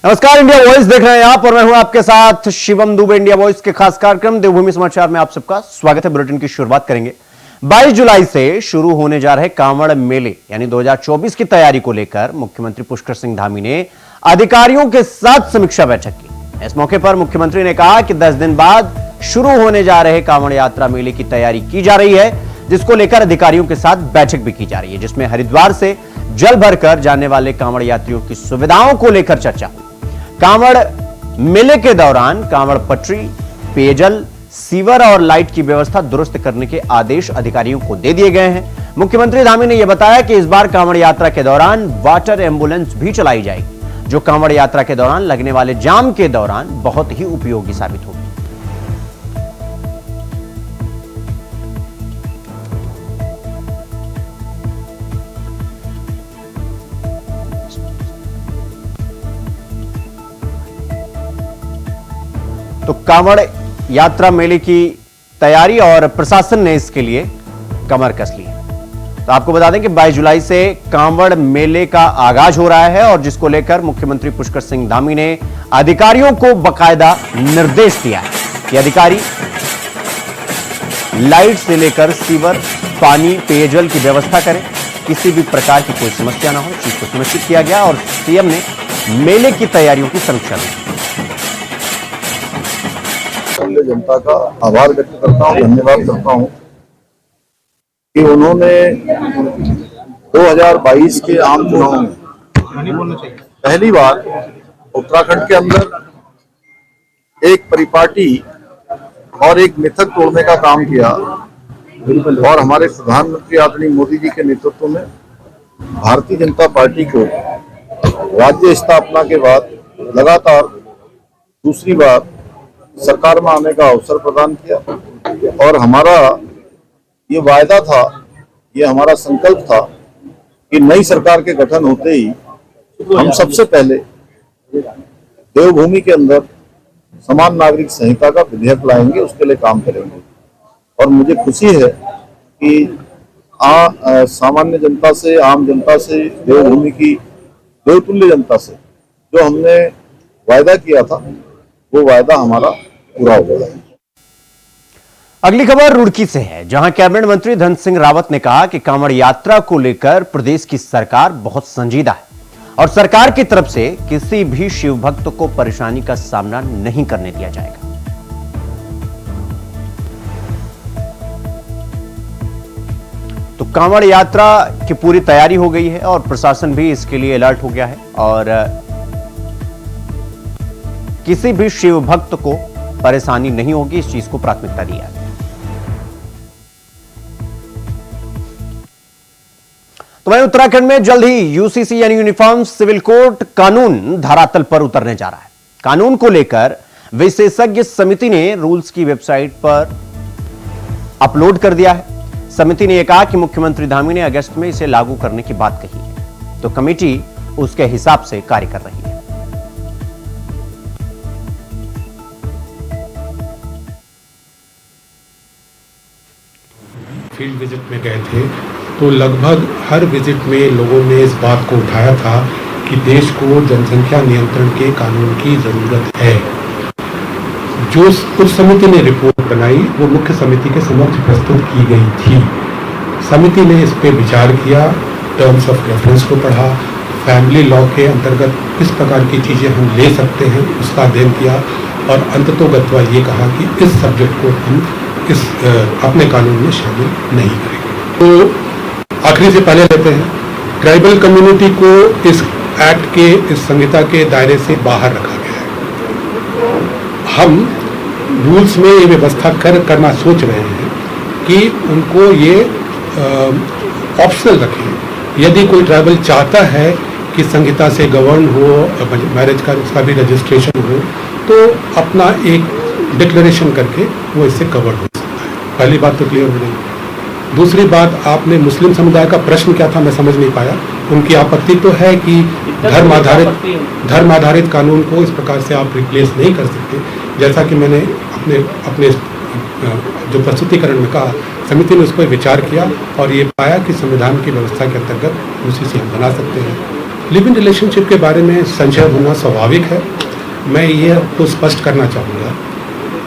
नमस्कार, India voice देख रहे हैं आप और मैं हूं आपके साथ शिवम दुबे। इंडिया वॉइस के खास कार्यक्रम देवभूमि समाचार में आप सबका स्वागत है। बुलेटिन की शुरुआत करेंगे 22 जुलाई से शुरू होने जा रहे कांवड़ मेले यानी 2024 की तैयारी को लेकर मुख्यमंत्री पुष्कर सिंह धामी ने अधिकारियों के साथ समीक्षा बैठक की। इस मौके पर मुख्यमंत्री ने कहा कि 10 दिन बाद शुरू होने जा रहे कांवड़ यात्रा मेले की तैयारी की जा रही है, जिसको लेकर अधिकारियों के साथ बैठक भी की जा रही है, जिसमें हरिद्वार से जल भरकर जाने वाले कांवड़ यात्रियों की सुविधाओं को लेकर चर्चा। कांवड़ मेले के दौरान कांवड़ पटरी, पेयजल, सीवर और लाइट की व्यवस्था दुरुस्त करने के आदेश अधिकारियों को दे दिए गए हैं। मुख्यमंत्री धामी ने यह बताया कि इस बार कांवड़ यात्रा के दौरान वाटर एम्बुलेंस भी चलाई जाएगी, जो कांवड़ यात्रा के दौरान लगने वाले जाम के दौरान बहुत ही उपयोगी साबित होगी। तो कांवड़ यात्रा मेले की तैयारी और प्रशासन ने इसके लिए कमर कस ली है। तो आपको बता दें कि 22 जुलाई से कांवड़ मेले का आगाज हो रहा है और जिसको लेकर मुख्यमंत्री पुष्कर सिंह धामी ने अधिकारियों को बकायदा निर्देश दिया है कि अधिकारी लाइट से लेकर सीवर, पानी, पेयजल की व्यवस्था करें, किसी भी प्रकार की कोई समस्या ना हो, चीज को सुनिश्चित किया गया। और सीएम ने मेले की तैयारियों की समीक्षा की। जनता का आभार व्यक्त करता हूं, धन्यवाद करता हूं कि उन्होंने 2022 के आम चुनाव में पहली बार उत्तराखंड के अंदर एक परिपाटी और एक मिथक तोड़ने का काम किया और हमारे प्रधानमंत्री आदरणीय मोदी जी के नेतृत्व में भारतीय जनता पार्टी को राज्य स्थापना के बाद लगातार दूसरी बार सरकार में आने का अवसर प्रदान किया। और हमारा ये वायदा था, ये हमारा संकल्प था कि नई सरकार के गठन होते ही हम सबसे पहले देवभूमि के अंदर समान नागरिक संहिता का विधेयक लाएंगे, उसके लिए काम करेंगे। और मुझे खुशी है कि सामान्य जनता से, आम जनता से, देवभूमि की देवतुल्य जनता से जो हमने वायदा किया था वो वायदा हमारा पूरा हो गया है। अगली खबर रुड़की से है, जहां कैबिनेट मंत्री धन सिंह रावत ने कहा कि कांवड़ यात्रा को लेकर प्रदेश की सरकार बहुत संजीदा है और सरकार की तरफ से किसी भी शिव भक्त को परेशानी का सामना नहीं करने दिया जाएगा। तो कांवड़ यात्रा की पूरी तैयारी हो गई है और प्रशासन भी इसके लिए अलर्ट हो गया है और किसी भी शिव भक्त को परेशानी नहीं होगी, इस चीज को प्राथमिकता दी है। तो वहीं उत्तराखंड में जल्द ही यूसीसी यानी यूनिफॉर्म सिविल कोड कानून धरातल पर उतरने जा रहा है। कानून को लेकर विशेषज्ञ समिति ने रूल्स की वेबसाइट पर अपलोड कर दिया है। समिति ने यह कहा कि मुख्यमंत्री धामी ने अगस्त में इसे लागू करने की बात कही है, तो कमेटी उसके हिसाब से कार्य कर रही है। फील्ड विजिट में गए थे तो लगभग हर विजिट में लोगों ने इस बात को उठाया था कि देश को जनसंख्या नियंत्रण के कानून की ज़रूरत है। जो उस समिति ने रिपोर्ट बनाई वो मुख्य समिति के समक्ष प्रस्तुत की गई थी। समिति ने इस पे विचार किया, टर्म्स ऑफ रेफरेंस को पढ़ा, फैमिली लॉ के अंतर्गत किस प्रकार की चीज़ें हम ले सकते हैं उसका अध्ययन किया और अंततोगत्वा ये कहा कि इस सब्जेक्ट को हम इस अपने कानून में शामिल नहीं करेंगे। तो आखिरी से पहले लेते हैं, ट्राइबल कम्युनिटी को इस एक्ट के, इस संहिता के दायरे से बाहर रखा गया है। हम रूल्स में ये व्यवस्था करना सोच रहे हैं कि उनको ये ऑप्शनल रखें। यदि कोई ट्राइबल चाहता है कि संहिता से गवर्न हो, मैरिज का उसका भी रजिस्ट्रेशन हो, तो अपना एक डिक्लेरेशन करके वो इससे कवर हो सकता है। पहली बात तो क्लियर हो गई। दूसरी बात, आपने मुस्लिम समुदाय का प्रश्न क्या था मैं समझ नहीं पाया। उनकी आपत्ति तो है कि धर्म आधारित कानून को इस प्रकार से आप रिप्लेस नहीं कर सकते। जैसा कि मैंने अपने जो प्रस्तुतिकरण में कहा, समिति ने उस पर विचार किया और ये पाया कि संविधान की व्यवस्था के अंतर्गत यूसीसी हम बना सकते हैं। लिव इन रिलेशनशिप के बारे में संशय होना स्वाभाविक है। मैं ये आपको स्पष्ट करना चाहूँगा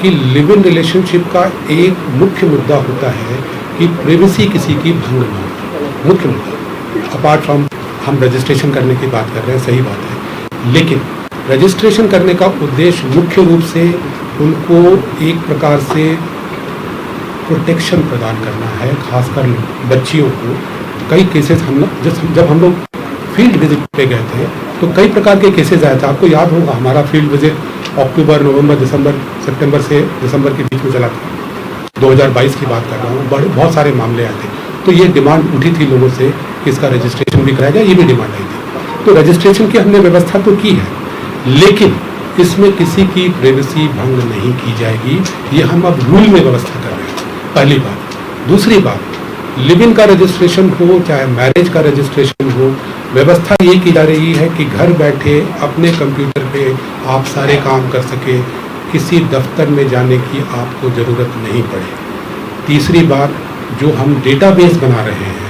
कि लिव इन रिलेशनशिप का एक मुख्य मुद्दा होता है कि प्राइवेसी किसी की भंग ना हो, मुख्य मुद्दा। अपार्ट फ्रॉम हम रजिस्ट्रेशन करने की बात कर रहे हैं, सही बात है, लेकिन रजिस्ट्रेशन करने का उद्देश्य मुख्य रूप से उनको एक प्रकार से प्रोटेक्शन प्रदान करना है, खासकर बच्चियों को। कई केसेस जब हम लोग फील्ड विजिट पे गए थे तो कई प्रकार के केसेस आए थे। आपको याद होगा हमारा फील्ड विजिट अक्टूबर, नवंबर, दिसंबर, सितंबर से दिसंबर के बीच में चला था। 2022 की बात कर रहा हूँ। बहुत सारे मामले आए थे, तो ये डिमांड उठी थी लोगों से कि इसका रजिस्ट्रेशन भी कराया जाए, ये भी डिमांड आई थी। तो रजिस्ट्रेशन की हमने व्यवस्था तो की है, लेकिन इसमें किसी की प्राइवेसी भंग नहीं की जाएगी। ये हम अब रूल में व्यवस्था कर रहे हैं, पहली बात। दूसरी बात, लिव इन का रजिस्ट्रेशन हो चाहे मैरिज का रजिस्ट्रेशन हो, व्यवस्था ये की जा रही है कि घर बैठे अपने कंप्यूटर पे आप सारे काम कर सके, किसी दफ्तर में जाने की आपको ज़रूरत नहीं पड़े। तीसरी बात, जो हम डेटाबेस बना रहे हैं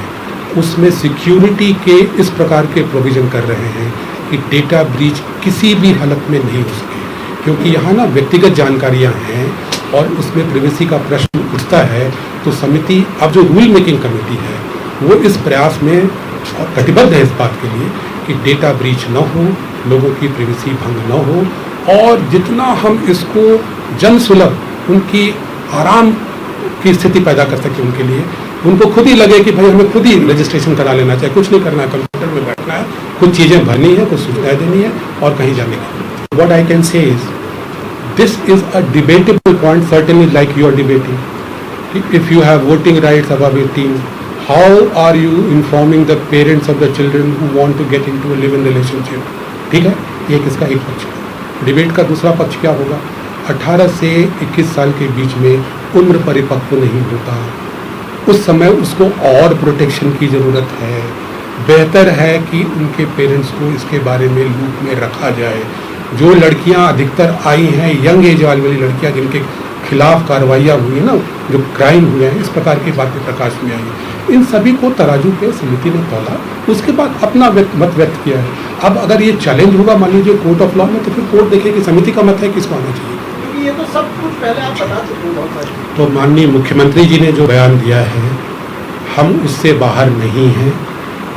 उसमें सिक्योरिटी के इस प्रकार के प्रोविज़न कर रहे हैं कि डेटा ब्रीच किसी भी हालत में नहीं हो सके, क्योंकि यहाँ ना व्यक्तिगत जानकारियाँ हैं और उसमें प्राइवेसी का प्रश्न उठता है। तो समिति, अब जो रूल मेकिंग कमेटी है, वो इस प्रयास में कटिबद्ध है इस बात के लिए कि डेटा ब्रीच न हो, लोगों की प्राइवेसी भंग न हो, और जितना हम इसको जन सुलभ, उनकी आराम की स्थिति पैदा कर सके उनके लिए, उनको खुद ही लगे कि भाई हमें खुद ही रजिस्ट्रेशन करा लेना चाहिए, कुछ नहीं करना है, कंप्यूटर में बैठना है, कुछ चीज़ें भरनी है, कुछ सूचनाएं देनी है और कहीं जाने का। What I can say is this is a debatable point, certainly like you are debating. If you have voting rights above 18, how are you informing the parents of the children who want to get into a live-in relationship? ठीक है, ये किसका एक पक्ष है। Debate का दूसरा पक्ष क्या होगा? 18 से 21 साल के बीच में उम्र परिपक्व नहीं होता, उस समय उसको और प्रोटेक्शन की ज़रूरत है। बेहतर है कि उनके पेरेंट्स को इसके बारे में लूप में रखा जाए। जो लड़कियां अधिकतर आई हैं, यंग एज वाली लड़कियां जिनके खिलाफ कार्रवाइयाँ हुई ना, जो क्राइम हुए हैं, इस प्रकार की बातें प्रकाश में आई, इन सभी को तराजू पे समिति ने तोला, उसके बाद अपना मत व्यक्त किया है। अब अगर ये चैलेंज होगा मान लीजिए कोर्ट ऑफ लॉ में, तो फिर कोर्ट देखे कि समिति का मत है किसको आना चाहिए, क्योंकि ये तो सब कुछ पहले आप बता चुके हैं। तो माननीय मुख्यमंत्री जी ने जो बयान दिया है, हम उससे बाहर नहीं हैं।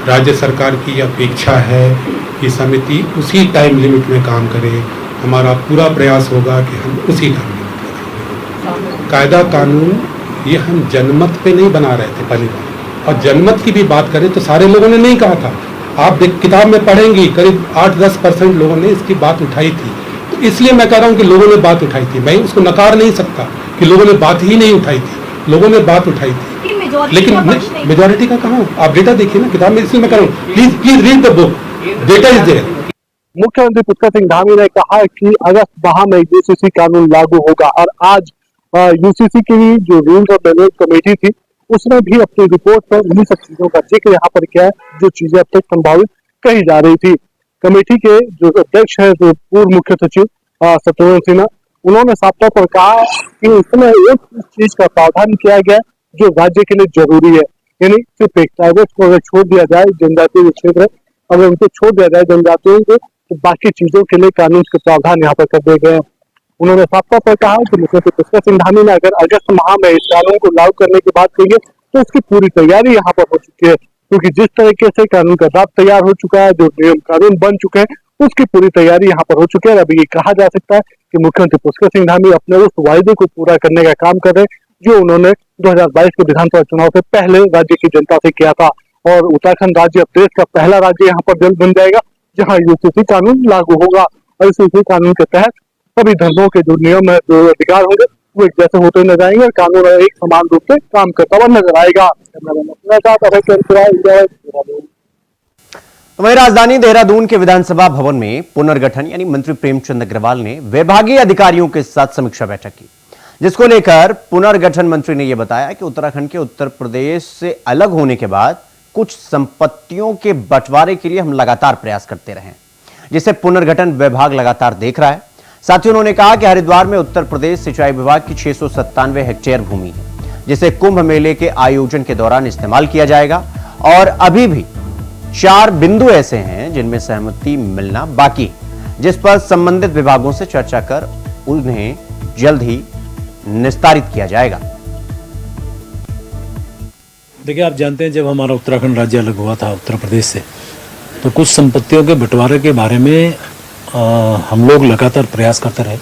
राज्य सरकार की अपेक्षा है कि समिति उसी टाइम लिमिट में काम करे। हमारा पूरा प्रयास होगा कि हम उसी टाइम लिमिट में काम करें। कायदा कानून ये हम जनमत पे नहीं बना रहे थे पहली बार, और जनमत की भी बात करें तो सारे लोगों ने नहीं कहा था। आप किताब में पढ़ेंगी करीब 8-10% लोगों ने इसकी बात उठाई थी। तो इसलिए मैं कह रहा हूँ कि लोगों ने बात उठाई थी, मैं उसको नकार नहीं सकता कि लोगों ने बात ही नहीं उठाई थी, लोगों ने बात उठाई थी, लेकिन मेजोरिटी का कहाँ? आप डेटा देखिए ना किताब में, इसलिए मैं कह रहा हूँ please read the book, data is there. मुख्यमंत्री पुष्कर सिंह धामी ने कहा कि अगस्त माह में यूसीसी कानून लागू होगा, और आज यूसीसी की जो रूल्स और मैनुअल कमेटी थी उसने भी अपनी रिपोर्ट पर इन्हीं सब चीजों का जिक्र यहाँ पर किया है जो चीजें अब तक संभावित कही जा रही थी। कमेटी के जो अध्यक्ष है, जो पूर्व मुख्य सचिव शत्रुघ्न सिन्हा, उन्होंने साफ तौर पर कहा कि इसमें एक चीज का प्रावधान किया गया जो राज्य के लिए जरूरी है, यानी सिर्फ एक ट्राइबल्स को अगर छोड़ दिया जाए, जनजातीय क्षेत्र अगर उनको छोड़ दिया जाए जनजातियों को, तो बाकी चीजों के लिए कानून के प्रावधान यहाँ पर कर दिए गए हैं। उन्होंने साफ तौर पर कहा कि मुख्यमंत्री पुष्कर सिंह धामी ने अगर अगस्त माह में इस कानून को लागू करने की बात कही है तो उसकी पूरी तैयारी यहाँ पर हो चुकी है, क्योंकि जिस तरीके से कानून का ड्राफ्ट तैयार हो चुका है, जो नियम कानून बन चुके हैं, उसकी पूरी तैयारी यहाँ पर हो चुकी है। अभी ये कहा जा सकता है कि मुख्यमंत्री पुष्कर सिंह धामी अपने उस वायदे को पूरा करने का काम कर रहे हैं जो उन्होंने 2022 के विधानसभा चुनाव से पहले राज्य की जनता से किया था। और उत्तराखंड राज्य अब देश का पहला राज्य यहाँ पर जल्द बन जाएगा जहाँ यूसीसी कानून लागू होगा, और इस यूसीसी कानून के तहत सभी धर्मों के जो नियम है, जो अधिकार होंगे, वो एक जैसे होते नजर आएंगे और कानून एक समान रूप से काम करता हुआ नजर आएगा। वहीं राजधानी देहरादून के विधानसभा भवन में पुनर्गठन यानी मंत्री प्रेमचंद अग्रवाल ने विभागीय अधिकारियों के साथ समीक्षा बैठक की, जिसको लेकर पुनर्गठन मंत्री ने यह बताया कि उत्तराखंड के उत्तर प्रदेश से अलग होने के बाद कुछ संपत्तियों के बंटवारे के लिए हम लगातार प्रयास करते रहे, जिसे पुनर्गठन विभाग लगातार देख रहा है। साथ ही उन्होंने कहा कि हरिद्वार में उत्तर प्रदेश सिंचाई विभाग की 697 हेक्टेयर भूमि है, जिसे कुंभ मेले के आयोजन के दौरान इस्तेमाल किया जाएगा, और अभी भी 4 बिंदु ऐसे हैं जिनमें सहमति मिलना बाकी है, जिस पर संबंधित विभागों से चर्चा कर उन्हें जल्द ही निस्तारित किया जाएगा। देखिए, आप जानते हैं जब हमारा उत्तराखंड राज्य अलग हुआ था उत्तर प्रदेश से, तो कुछ संपत्तियों के बंटवारे के बारे में हम लोग लगातार प्रयास करते रहे।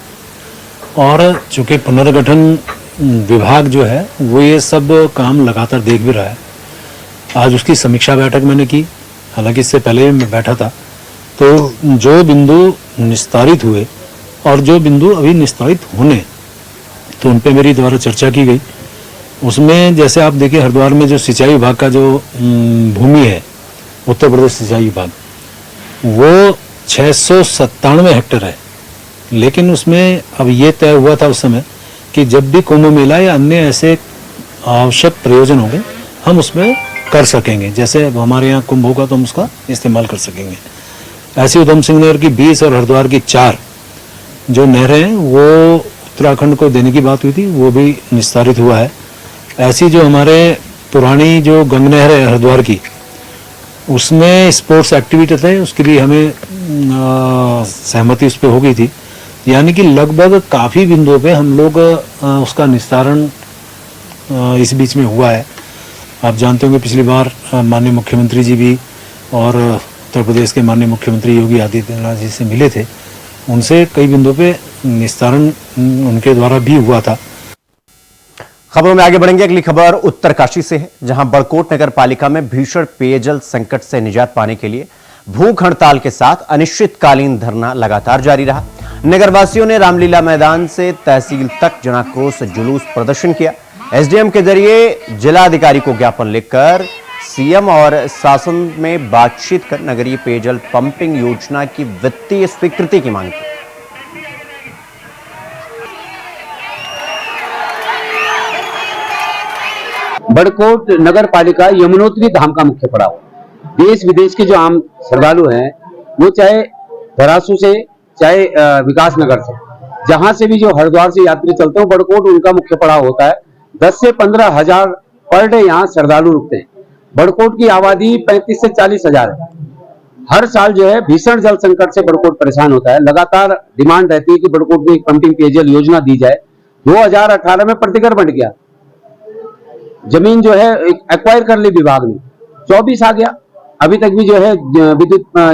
और चूंकि पुनर्गठन विभाग जो है वो ये सब काम लगातार देख भी रहा है। आज उसकी समीक्षा बैठक मैंने की, हालांकि इससे पहले मैं बैठा था। तो जो बिंदु निस्तारित हुए और जो बिंदु अभी निस्तारित होने, तो उन पे मेरी द्वारा चर्चा की गई। उसमें जैसे आप देखिए, हरिद्वार में जो सिंचाई विभाग का जो भूमि है, उत्तर प्रदेश सिंचाई विभाग, वो 697 हेक्टेयर है। लेकिन उसमें अब ये तय हुआ था उस समय कि जब भी कुंभ मेला या अन्य ऐसे आवश्यक प्रयोजन होंगे हम उसमें कर सकेंगे। जैसे अब हमारे यहाँ कुंभ होगा तो हम उसका इस्तेमाल कर सकेंगे। ऐसी उधम सिंह नगर की 20 और हरिद्वार की 4 जो नहरें हैं वो उत्तराखंड को देने की बात हुई थी, वो भी निस्तारित हुआ है। ऐसी जो हमारे पुरानी जो गंग नहर है हरिद्वार की, उसमें स्पोर्ट्स एक्टिविटी थे, उसके लिए हमें सहमति उस पर हो गई थी। यानी कि लगभग काफ़ी बिंदुओं पे हम लोग उसका निस्तारण इस बीच में हुआ है। आप जानते होंगे पिछली बार माननीय मुख्यमंत्री जी भी और उत्तर प्रदेश के माननीय मुख्यमंत्री योगी आदित्यनाथ जी से मिले थे, उनसे कई बिंदुओं पे निस्तारण उनके द्वारा भी हुआ था। खबरों में आगे बढ़ेंगे। अगली खबर उत्तरकाशी से है, जहां बड़कोट नगर पालिका में भीषण पेयजल संकट से निजात पाने के लिए भूख हड़ताल के साथ अनिश्चितकालीन धरना लगातार जारी रहा। नगरवासियों ने रामलीला मैदान से तहसील तक जनाक्रोश जुलूस प्रदर्शन किया। एसडीएम के जरिए जिलाधिकारी को ज्ञापन लिखकर सीएम और शासन में बातचीत कर नगरीय पेयजल पंपिंग योजना की वित्तीय स्वीकृति की मांग की। बड़कोट नगर पालिका यमुनोत्री धाम का मुख्य पड़ाव। देश विदेश के जो आम श्रद्धालु हैं, वो चाहे धरासू से चाहे विकास नगर से, जहां से भी जो हरिद्वार से यात्री चलते हैं, बड़कोट उनका मुख्य पड़ाव होता है। 10 से 15 हजार पर डे यहाँ श्रद्धालु रुकते हैं। बड़कोट की आबादी 35 से 40 हजार है। हर साल जो है भीषण जल संकट से बड़कोट परेशान होता है। लगातार डिमांड रहती है कि बड़कोट में एक पंपिंग पेयजल योजना दी जाए। 2018 में प्रतिकर बंट गया, जमीन जो है एक्वायर कर ली विभाग ने, 24 आ गया, अभी तक भी जो है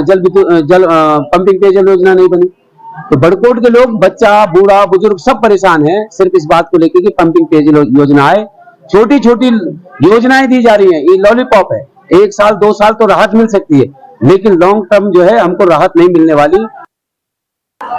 जल पंपिंग पेयजल योजना नहीं बनी। तो बड़कोट के लोग, बच्चा बूढ़ा बुजुर्ग सब परेशान हैं, सिर्फ इस बात को लेकर कि पंपिंग पेयजल योजना आए। छोटी छोटी योजनाएं दी जा रही हैं, ये लॉलीपॉप है। 1 साल 2 साल तो राहत मिल सकती है, लेकिन लॉन्ग टर्म जो है हमको राहत नहीं मिलने वाली।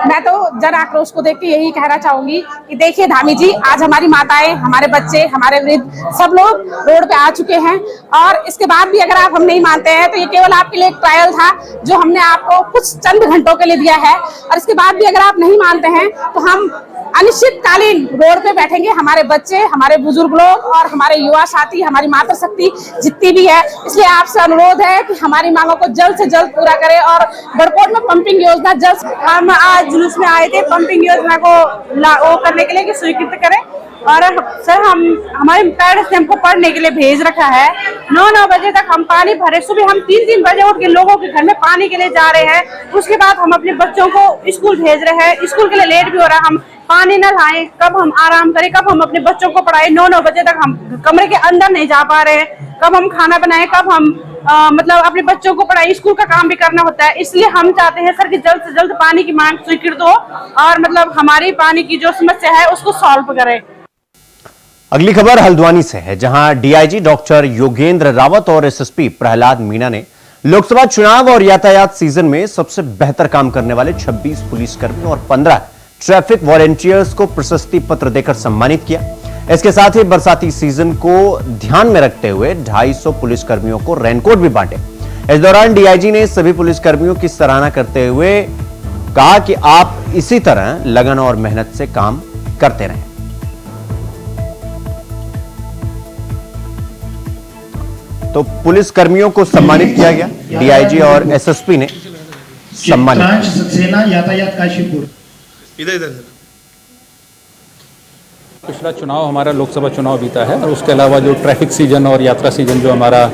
मैं तो जन आक्रोश को देख के यही कहना चाहूंगी कि देखिए धामी जी, आज हमारी माताएं, हमारे बच्चे, हमारे वृद्ध सब लोग रोड पे आ चुके हैं। और इसके बाद भी अगर आप हम नहीं मानते हैं तो ये केवल आपके लिए एक ट्रायल था जो हमने आपको कुछ चंद घंटों के लिए दिया है। और इसके बाद भी अगर आप नहीं मानते हैं तो हम अनिश्चितकालीन रोड पे बैठेंगे, हमारे बच्चे, हमारे बुजुर्ग लोग और हमारे युवा साथी, हमारी मातृशक्ति जितनी भी है। इसलिए आपसे अनुरोध है कि हमारी मांगों को जल्द से जल्द पूरा करें और बड़कोट में पंपिंग योजना जल्द। हम आज जुलूस में आए थे पंपिंग योजना को लागू करने के लिए कि स्वीकृत करें। और सर, हमारे पेरेंट्स ने हमको पढ़ने के लिए भेज रखा है। 9 बजे तक हम पानी भरे, सुबह हम 3 बजे उठ के लोगों के घर में पानी के लिए जा रहे हैं। उसके बाद हम अपने बच्चों को स्कूल भेज रहे हैं, स्कूल के लिए लेट भी हो रहा है। हम पानी न लाएं, कब हम आराम करें, कब हम अपने बच्चों को पढ़ाएं। 9 बजे तक हम कमरे के अंदर नहीं जा पा रहे हैं, कब हम खाना बनाएं, कब हम मतलब अपने बच्चों को पढ़ाई, स्कूल का काम भी करना होता है। इसलिए हम चाहते हैं सर कि जल्द से जल्द पानी की मांग स्वीकृत हो और मतलब हमारी पानी की जो समस्या है उसको सॉल्व करें। अगली खबर हल्द्वानी से है, जहां डीआईजी डॉक्टर योगेंद्र रावत और एसएसपी प्रहलाद मीणा ने लोकसभा चुनाव और यातायात सीजन में सबसे बेहतर काम करने वाले 26 पुलिसकर्मी और 15 ट्रैफिक वॉलंटियर्स को प्रशस्ति पत्र देकर सम्मानित किया। इसके साथ ही बरसाती सीजन को ध्यान में रखते हुए 250 पुलिसकर्मियों को रेनकोट भी बांटे। इस दौरान डीआईजी ने सभी पुलिसकर्मियों की सराहना करते हुए कहा कि आप इसी तरह लगन और मेहनत से काम करते रहें। तो पुलिसकर्मियों को सम्मानित किया गया, डीआईजी और एसएसपी ने सम्मानित। सक्सेना यातायात काशीपुर। इधर पिछला चुनाव हमारा लोकसभा चुनाव बीता है और उसके अलावा जो ट्रैफिक सीजन और यात्रा सीजन जो हमारा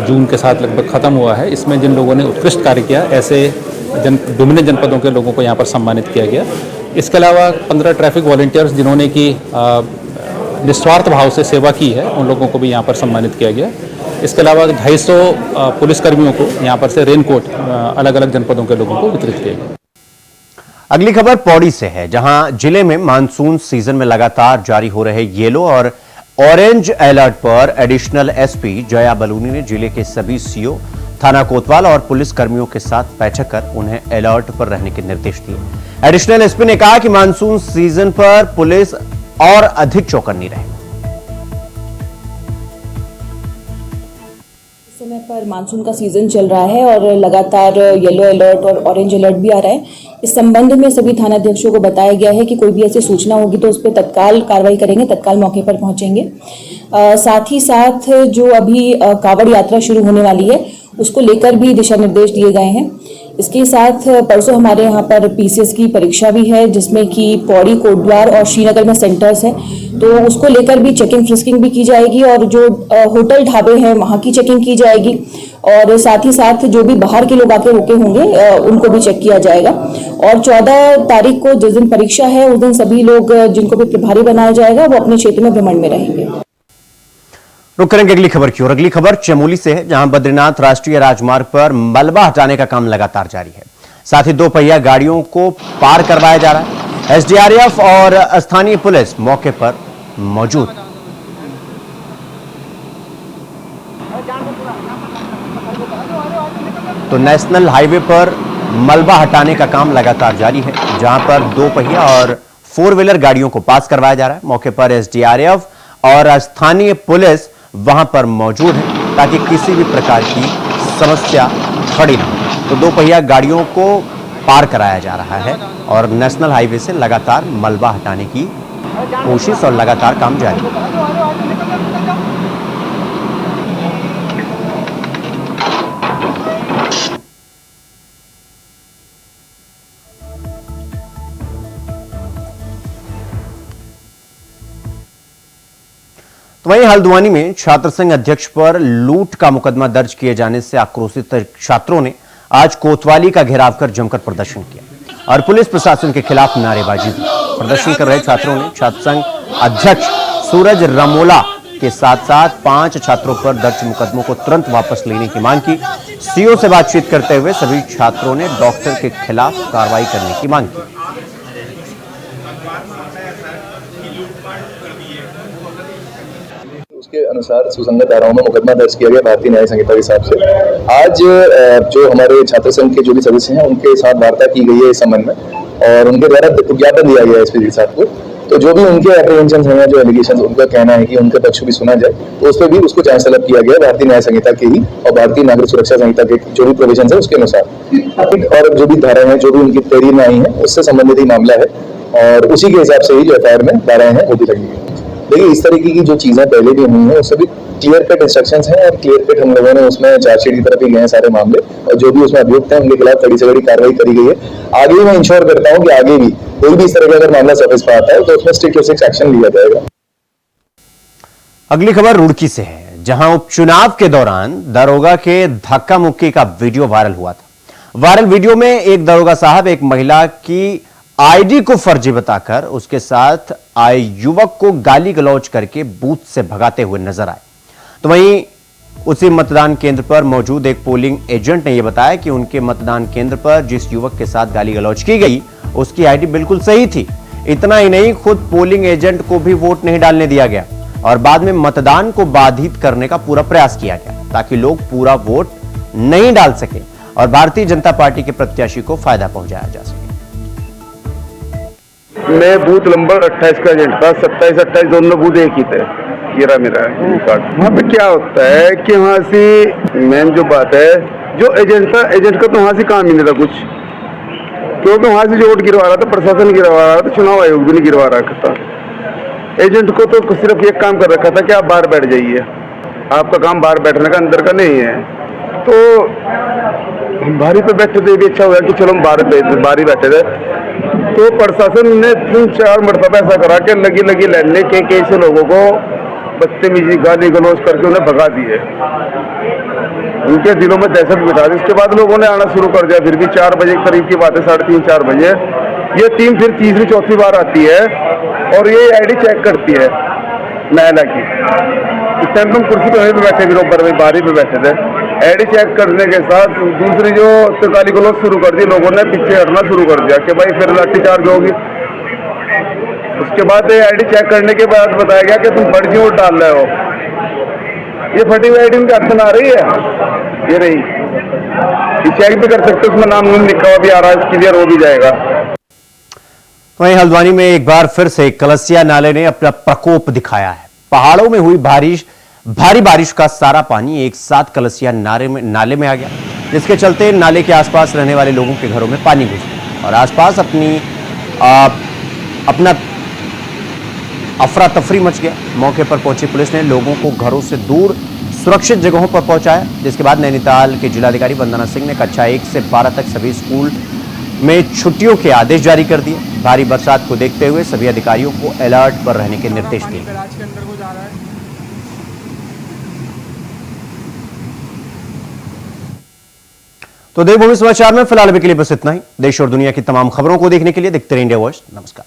जून के साथ लगभग ख़त्म हुआ है। इसमें जिन लोगों ने उत्कृष्ट कार्य किया, ऐसे विभिन्न जनपदों के लोगों को यहाँ पर सम्मानित किया गया। इसके अलावा 15 ट्रैफिक वॉलंटियर्स जिन्होंने कि निस्वार्थ भाव से सेवा की है, उन लोगों को भी यहाँ पर सम्मानित किया गया। इसके अलावा 250 पुलिसकर्मियों को यहाँ पर से रेनकोट अलग अलग जनपदों के लोगों को वितरित किया गया। अगली खबर पौड़ी से है, जहां जिले में मानसून सीजन में लगातार जारी हो रहे येलो और ऑरेंज अलर्ट पर एडिशनल एसपी जया बलूनी ने जिले के सभी सीओ, थाना कोतवाल और पुलिस कर्मियों के साथ बैठक कर उन्हें अलर्ट पर रहने के निर्देश दिए। एडिशनल एसपी ने कहा कि मानसून सीजन पर पुलिस और अधिक चौकन्नी रहे। समय पर मानसून का सीजन चल रहा है और लगातार येलो अलर्ट और ऑरेंज अलर्ट भी आ रहा है। इस संबंध में सभी थानाध्यक्षों को बताया गया है कि कोई भी ऐसी सूचना होगी तो उस पर तत्काल कार्रवाई करेंगे, तत्काल मौके पर पहुंचेंगे। साथ ही साथ जो अभी कावड़ यात्रा शुरू होने वाली है उसको लेकर भी दिशा निर्देश दिए गए हैं। इसके साथ परसों हमारे यहाँ पर पीसीएस की परीक्षा भी है, जिसमें कि पौड़ी, कोटद्वार और श्रीनगर में सेंटर्स हैं, तो उसको लेकर भी चेकिंग फ्रिस्किंग भी की जाएगी और जो होटल ढाबे हैं वहाँ की चेकिंग की जाएगी और साथ ही साथ जो भी बाहर के लोग आके रुके होंगे उनको भी चेक किया जाएगा। और 14 तारीख को जिस दिन परीक्षा है उस दिन सभी लोग जिनको भी प्रभारी बनाया जाएगा वो अपने क्षेत्र में भ्रमण में रहेंगे। रुक करेंगे अगली खबर की ओर। अगली खबर चमोली से है, जहां बद्रीनाथ राष्ट्रीय राजमार्ग पर मलबा हटाने का काम लगातार जारी है। साथ ही 2 पहिया गाड़ियों को पार करवाया जा रहा है। एसडीआरएफ और स्थानीय पुलिस मौके पर मौजूद। तो नेशनल हाईवे पर मलबा हटाने का काम लगातार जारी है, जहां पर 2 पहिया और 4 व्हीलर गाड़ियों को पास करवाया जा रहा है। मौके पर एसडीआरएफ और स्थानीय पुलिस वहां पर मौजूद है ताकि किसी भी प्रकार की समस्या खड़ी न हो। तो 2 पहिया गाड़ियों को पार कराया जा रहा है और नेशनल हाईवे से लगातार मलबा हटाने की कोशिश और लगातार काम जारी है। तो वहीं हल्द्वानी में छात्र संघ अध्यक्ष पर लूट का मुकदमा दर्ज किए जाने से आक्रोशित छात्रों ने आज कोतवाली का घेराव कर जमकर प्रदर्शन किया और पुलिस प्रशासन के खिलाफ नारेबाजी की। प्रदर्शन कर रहे छात्रों ने छात्र संघ अध्यक्ष सूरज रमोला के साथ साथ 5 छात्रों पर दर्ज मुकदमों को तुरंत वापस लेने की मांग की। सीओ से बातचीत करते हुए सभी छात्रों ने डॉक्टर के खिलाफ कार्रवाई करने की मांग की। उसके अनुसार सुसंगत धाराओं में मुकदमा दर्ज किया गया भारतीय न्याय संहिता के हिसाब से। आज जो हमारे छात्र संघ के जो भी सदस्य हैं उनके साथ वार्ता की गई है इस संबंध में और उनके द्वारा ज्ञापन दिया गया है एसपी साहब को। तो जो भी उनके एप्रीहेंशन हैं, जो एलिगेशन, उनका कहना है कि उनके पक्ष भी सुना जाए, तो उस पर भी उसको जांच तलब किया गया भारतीय न्याय संहिता के ही और भारतीय नागरिक सुरक्षा संहिता के जो भी प्रोविजन है उसके अनुसार और जो भी धाराएं हैं जो भी उनकी तहरीर में आई है उससे संबंधित ही मामला है और उसी के हिसाब से ही जो एफआईआर में धाराएं हैं वो भी लगेंगी। देखिए, इस तरीके की जो चीजें पहले भी हुई हैं उससे भी क्लियर कट इंस्ट्रक्शंस हैं और क्लियर कट हम लोगों ने उसमें चार्जशीट की तरफ ही गए हैं सारे मामले और जो भी उसमें अभियुक्त हैं उनके खिलाफ कड़ी से कड़ी कार्रवाई करी गई है। आगे भी मैं इंश्योर करता हूं कि आगे भी कोई भी इस तरह का अगर मामला सर्विस पर आता है तो उसमें स्ट्रिक्ट टू स्ट्रिक्ट एक्शन लिया जाएगा। अगली खबर रुड़की से है, जहां उपचुनाव के दौरान दरोगा के धक्का मुक्की का वीडियो वायरल हुआ था। वायरल वीडियो में एक दरोगा साहब एक महिला की आईडी को फर्जी बताकर उसके साथ आए युवक को गाली गलौज करके बूथ से भगाते हुए नजर आए। तो वहीं उसी मतदान केंद्र पर मौजूद एक पोलिंग एजेंट ने यह बताया कि उनके मतदान केंद्र पर जिस युवक के साथ गाली गलौज की गई उसकी आईडी बिल्कुल सही थी। इतना ही नहीं, खुद पोलिंग एजेंट को भी वोट नहीं डालने दिया गया और बाद में मतदान को बाधित करने का पूरा प्रयास किया गया ताकि लोग पूरा वोट नहीं डाल सके और भारतीय जनता पार्टी के प्रत्याशी को फायदा पहुंचाया जा सके। मैं बूथ नंबर 28 का एजेंट था, 27-28 दोनों बूथ एक ही थे। ये रहा मेरा कार्ड। वहाँ पे क्या होता है कि वहाँ से मेन जो बात है, जो एजेंट था, एजेंट का तो वहाँ से काम ही नहीं था कुछ, क्योंकि वहाँ से जो वोट गिरवा रहा था प्रशासन गिरवा रहा था, चुनाव आयोग भी नहीं गिरवा रहा था। एजेंट को तो सिर्फ एक काम कर रखा था कि आप बाहर बैठ जाइए, आपका काम बाहर बैठने का, अंदर का नहीं है। तो हम बाहरी पे बैठे थे, भी अच्छा हुआ कि चलो हम बाहर ही बैठे थे। तो प्रशासन ने 3-4 मरतबा ऐसा करा के लगी लाइन के ऐसे लोगों को बदतमीजी गाली गलौज करके उन्हें भगा दिए। उनके दिलों में दहशत बिठा दी। उसके बाद लोगों ने आना शुरू कर दिया। फिर भी 4 बजे करीब की बात है, 3:30-4 बजे ये टीम फिर तीसरी चौथी बार आती है और ये आईडी चेक करती है महिला की। इस टाइम तुम कुर्सी पे वहीं पे बैठे, बराबर में बारी पे बैठे थे। आईडी चेक करने के साथ दूसरी जो गाली गलौज शुरू कर दी, लोगों ने पीछे हटना शुरू कर दिया कि भाई फिर लाठीचार्ज होगी। उसके बाद आईडी चेक करने के बाद बताया गया कि तुम फर्जी वोट डाल रहे हो। ये फटी हुई आईडी उनके हाथ में आ रही है, ये रही, ये चेक भी कर सकते, उसमें नाम लिखा हुआ भी आ रहा है, क्लियर हो भी जाएगा। वहीं हल्द्वानी में एक बार फिर से कलसिया नाले ने अपना प्रकोप दिखाया है। पहाड़ों में हुई भारी बारिश का सारा पानी एक साथ कलसिया नाले में आ गया, जिसके चलते नाले के आसपास रहने वाले लोगों के घरों में पानी घुस गया और आसपास अपना अफरा तफरी मच गया। मौके पर पहुंची पुलिस ने लोगों को घरों से दूर सुरक्षित जगहों पर पहुंचाया, जिसके बाद नैनीताल के जिलाधिकारी वंदना सिंह ने कक्षा 1 से 12 तक सभी स्कूल में छुट्टियों के आदेश जारी कर दिए। भारी बरसात को देखते हुए सभी अधिकारियों को अलर्ट पर रहने के निर्देश दिए। तो देवभूमि समाचार में फिलहाल अभी के लिए बस इतना ही। देश और दुनिया की तमाम खबरों को देखने के लिए देखते रहिए इंडिया वॉइस। नमस्कार।